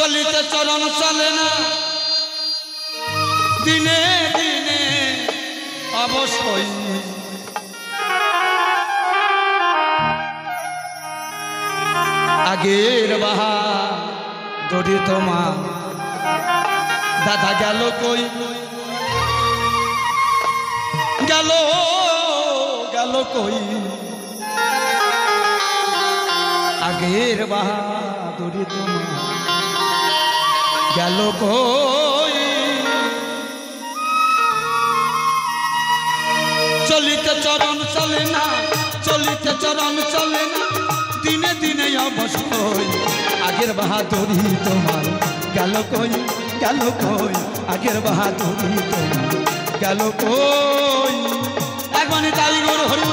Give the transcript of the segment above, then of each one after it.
চলিতে চরণ চলে না দিনে দিনে অবশ্যই আগের বাহাদুরি তোমার দাদা গেল কই গেল গেল কই আগের বাহাদুরি তোমার গেল কই চলিতে চরণ চলে না চলিতে চরণ চলে না দিনে দিনে অবশ্যই আগের বাহাদুরি তোমার গেল কই আগের বাহাদুরি তোমার গেল কই একবারে তাই গৌর হরি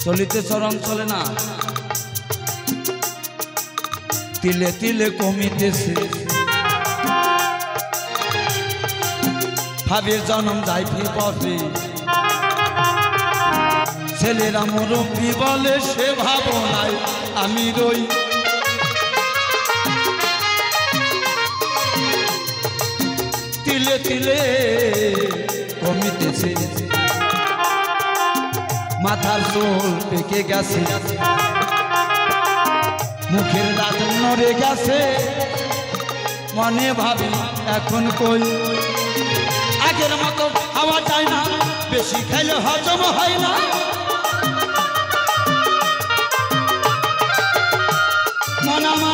চলিতে চরণ চলে না তিলে তিলে কমিতেছে ভাবের জন্ম যায় পথে ছেলেরা মুরব্বী বলে সে ভাবনায় আমি রই তিলে তিলে কমিতেছে মাথার চুল পেকে গেছে মুখের দাঁত নড়ে গেছে মনে ভাবি এখন কই আগের মতো খাওয়া যায় না বেশি খাইলে হজম হয় না মনামা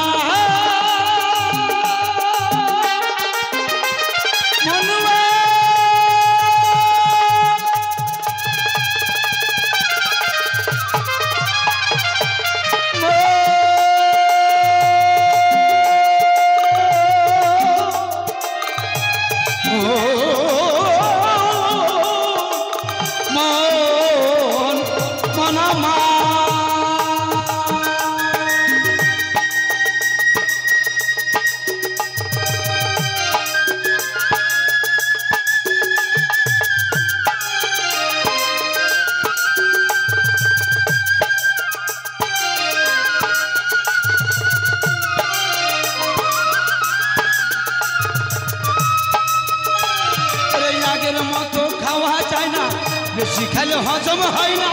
বেশি খাইলে হজম হয় না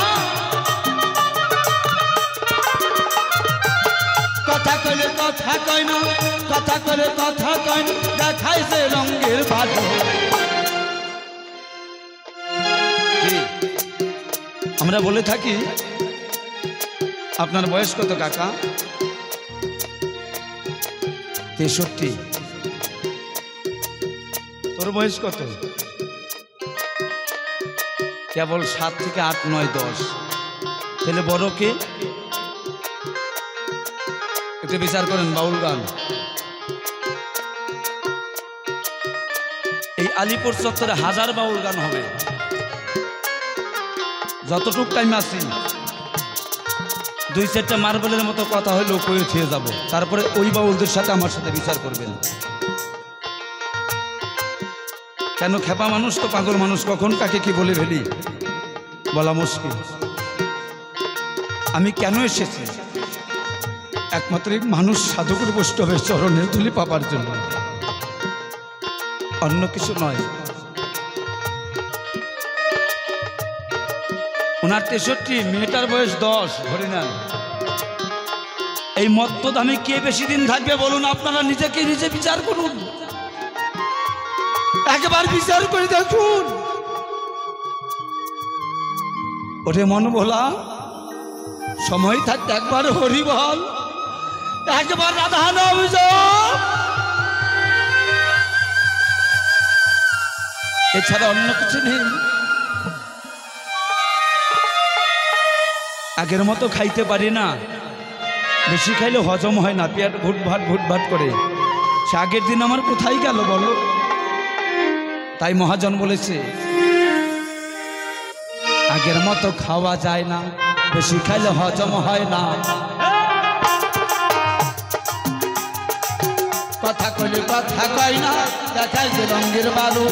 কথা কইলে কথা কয় না কথা কইলে কথা কয় না দেখাইছে রঙের বাজো আমরা বলে থাকি আপনার বয়স কত কাকা 63 তোর বয়স কত কেবল 7 থেকে 8 9 10 তাহলে বড় কে একটু বিচার করেন বাউল গান এই আলিপুর চত্বরে 1000 বাউল গান হবে যতটুক টাইম আছি 2-4টা মার্বেলের মতো কথা হইলো কয়ে থিয়ে যাব তারপরে ওই বাউলদের সাথে আমার সাথে বিচার করবেন কেন খেপা মানুষ তো পাগল মানুষ কখন কাকে কি বলে ফেলি বলা মুশকিল আমি কেন এসেছি একমাত্র মানুষ সাধকের বৈষ্ণবের চরণে তুলি পাবার জন্য অন্য কিছু নয় ওনার 63 মেয়েটার বয়স 10 ধরে নেন এই মত্ত দামে কে বেশি দিন থাকবে বলুন আপনারা নিজেকে নিজে বিচার করুন একবার বিচার করে দেখুন ওরে মন ভোলা সময় থাকতে একবার হরি বল একবার রাধা নাম জপ এছাড়া অন্য কিছু নেই আগের মতো খাইতে পারি না বেশি খাইলে হজম হয় না, পেট ভুটভাট করে। সে আগের দিন আমার কোথায় গেল বলো? তাই মহাজন বলেছে আগের মতো খাওয়া যায় না, বেশি খাইলে হজম হয় না। কথা কইলে কথা কয় না, দেখায় যে রঙের বালু।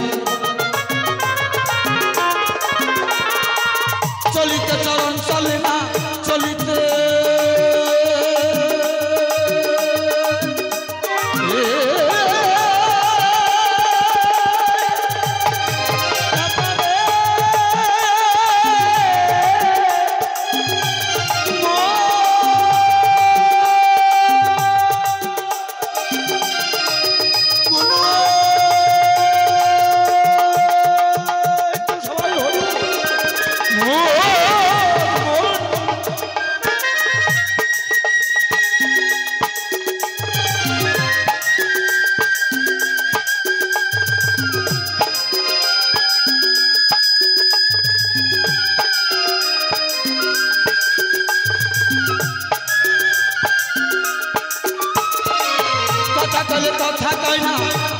চলিতে চরণ চলে না, চলিতে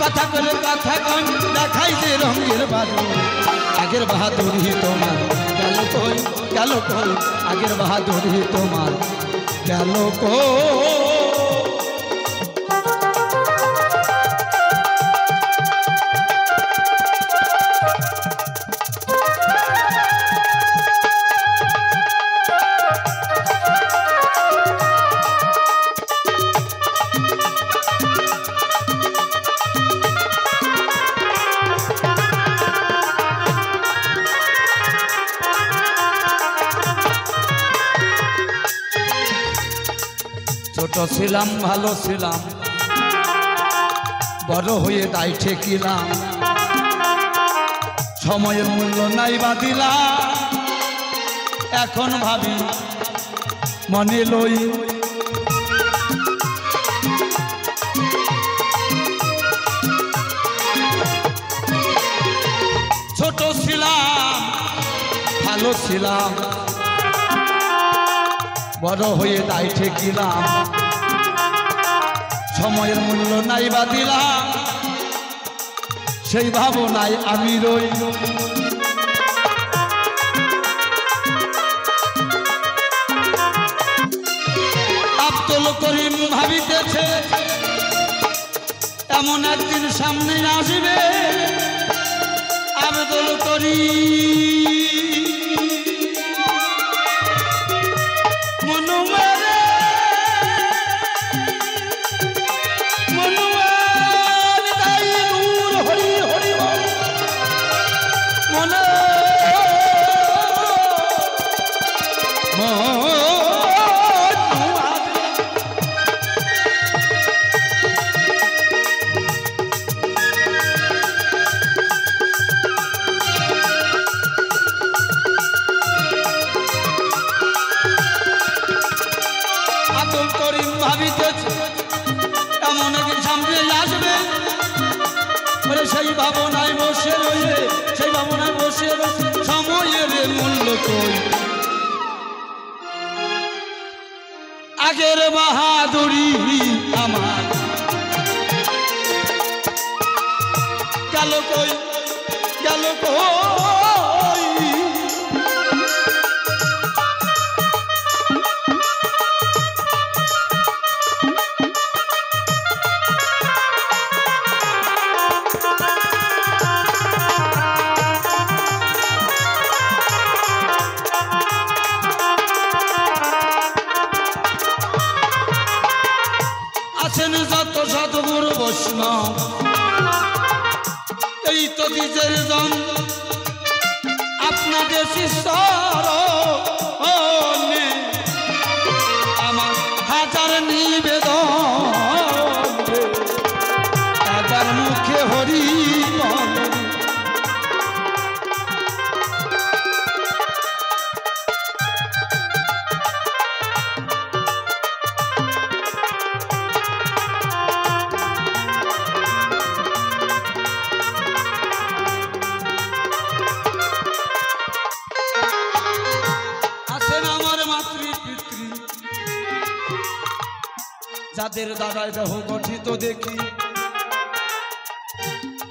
কথা কলে কথা কন, দেখাই যে রঙের বালু। আগের বাহাদুরি তোমার গেল কই, গেল কই, আগের বাহাদুরি তোমার গেল কই। ছোট ছিলাম ভালো ছিলাম, বড় হয়ে দায় ঠেকিলাম। সময়ের মূল্য নাই বা দিলাম, এখন ভাবি মনে লই। ছোট ছিলাম ভালো ছিলাম, বড় হয়ে দায় ঠেকিলাম। সময়ের মূল্য নাই বা দিলাম, সেই ভাবনায় আমি রই। আব্দুল করিম ভাবিতেছে এমন একদিন সামনে আসবে, আব্দুল করিম সেই ভাবনায় বসে রইলে, সেই ভাবনায় বসে সময়ের মূল্য কই। আগের বাহাদুরি আমার গেল কই, গেল কই। যত সতগুরু বৈষ্ণব এই তো নিজের জন, আপনাদের শিষ্যর আমার হাজার নিবেদন, একবার মুখে হরি যাদের দ্বারায় দেহ গঠিত দেখি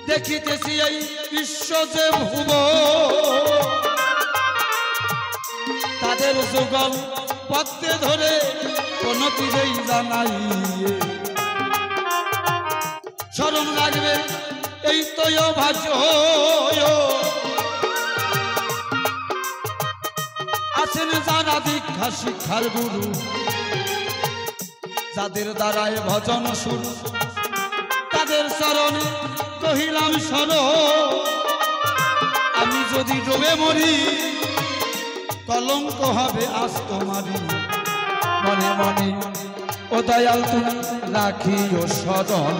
দেখিতেছি এই বিশ্ব যে ভুব তাদের যুগল পথে ধরে কোন তীরেই জানাই স্মরণ রাখবে এই তো ভাষ্য আছেন যারা দীক্ষা শিক্ষার গুরু যাদের দ্বারায় ভজন শুরু তাদের চরণে কহিলাম শোনো আমি যদি ডুবে মরি কলঙ্ক হবে আজ তোমারই মনে মনে ও দয়াল তুমি রাখিও স্মরণ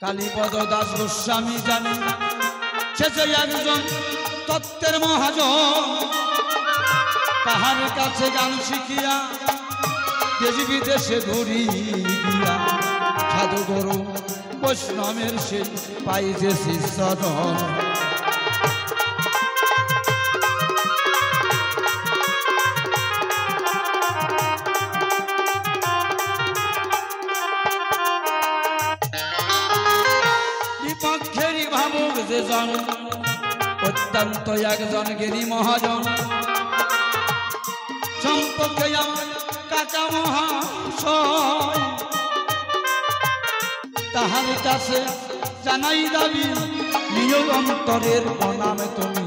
কালীপদ দাস গোস্বামী জানি শেষে একজন তত্ত্বের মহাজন তাহার কাছে গান শিখিয়া দেশ বিদেশে ঘুরি গিয়া সাধু গুরু বৈষ্ণবের সে পাই যে শিষ্যজন বিপক্ষেরই ভাবুক যে জন অত্যন্ত একজন জ্ঞানী মহাজন সম্পর্কে আমার কাকা মহাশয় তাহার কাছে জানাই দাবি নিজ অন্তরের প্রণামে তুমি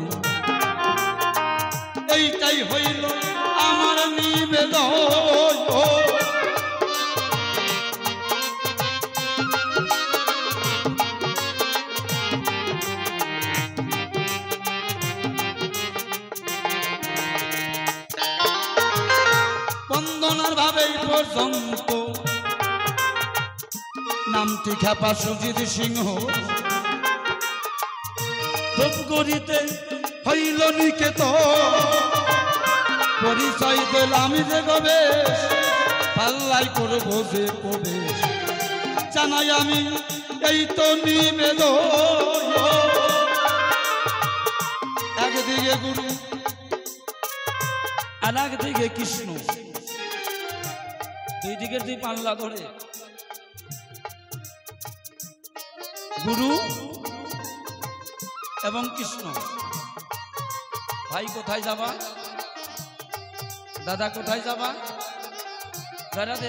এইটাই হইল আমার নিবেদন বন্দনার ভাবে পর্যন্ত নামটি খেপা সুজিত সিংহ ধূপগুড়িতে হইল নিকেত পরিচয় দিলাম যে গবেশ পাল্লাই করব যে প্রবেশ জানাই আমি এই তো নিবেদন একদিকে গুরু আর একদিকে কৃষ্ণ দুই দিকের দুই পাল্লা ধরে গুরু এবং কৃষ্ণ ভাই কোথায় যাবা দাদা কোথায় যাবা বেড়াতে